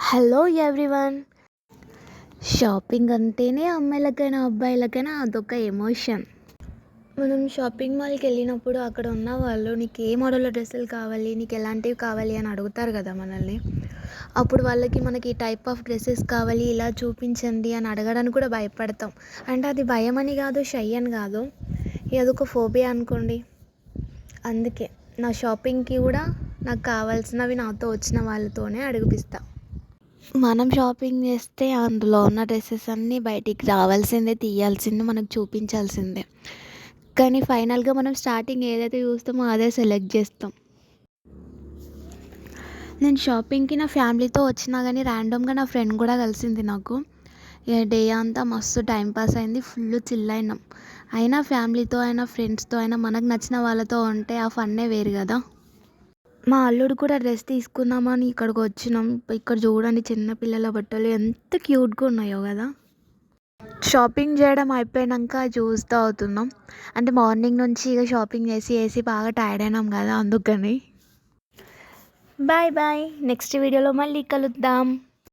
Hello everyone. Shopping అంటేనే అమ్మాయిలకైనా అబ్బాయిలకైనా అదొక emotion. మనం షాపింగ్ మాల్కి వెళ్ళినప్పుడు అక్కడ ఉన్న వాళ్ళు నీకు ఏ మోడల్లో డ్రెస్సులు కావాలి, నీకు ఎలాంటివి కావాలి అని అడుగుతారు కదా మనల్ని. అప్పుడు వాళ్ళకి మనకి ఈ టైప్ ఆఫ్ డ్రెస్సెస్ కావాలి, ఇలా చూపించండి అని అడగడానికి కూడా భయపడతాం. అంటే అది భయం అని కాదు, షై అని కాదు, అదొక ఫోబియా అనుకోండి. అందుకే నా షాపింగ్కి కూడా నాకు కావాల్సినవి నాతో వచ్చిన వాళ్ళతోనే అడిగిపిస్తా. మనం షాపింగ్ చేస్తే అందులో ఉన్న డ్రెస్సెస్ అన్నీ బయటికి రావాల్సిందే, తీయాల్సిందే, మనకు చూపించాల్సిందే. కానీ ఫైనల్గా మనం స్టార్టింగ్ ఏదైతే చూస్తామో అదే సెలెక్ట్ చేస్తాం. నేను షాపింగ్కి నా ఫ్యామిలీతో వచ్చినా కానీ ర్యాండమ్గా నా ఫ్రెండ్ కూడా కలిసింది నాకు. ఇక డే అంతా మస్తు టైంపాస్ అయింది, ఫుల్ చిల్ అయినాం. అయినా ఫ్యామిలీతో అయినా ఫ్రెండ్స్తో అయినా మనకు నచ్చిన వాళ్ళతో ఉంటే ఆ ఫన్నే వేరు కదా. మా అల్లుడు కూడా డ్రెస్ తీసుకుందామని ఇక్కడికి వచ్చినాం. ఇక్కడ చూడండి చిన్న పిల్లల బట్టలు ఎంత క్యూట్గా ఉన్నాయో కదా. షాపింగ్ చేయడం అయిపోయాక జ్యూస్ తాగుతున్నాం. అంటే మార్నింగ్ నుంచి ఇక షాపింగ్ చేసి చేసి బాగా టైర్డ్ అయినాం కదా, అందుకని. బాయ్ బాయ్, నెక్స్ట్ వీడియోలో మళ్ళీ కలుద్దాం.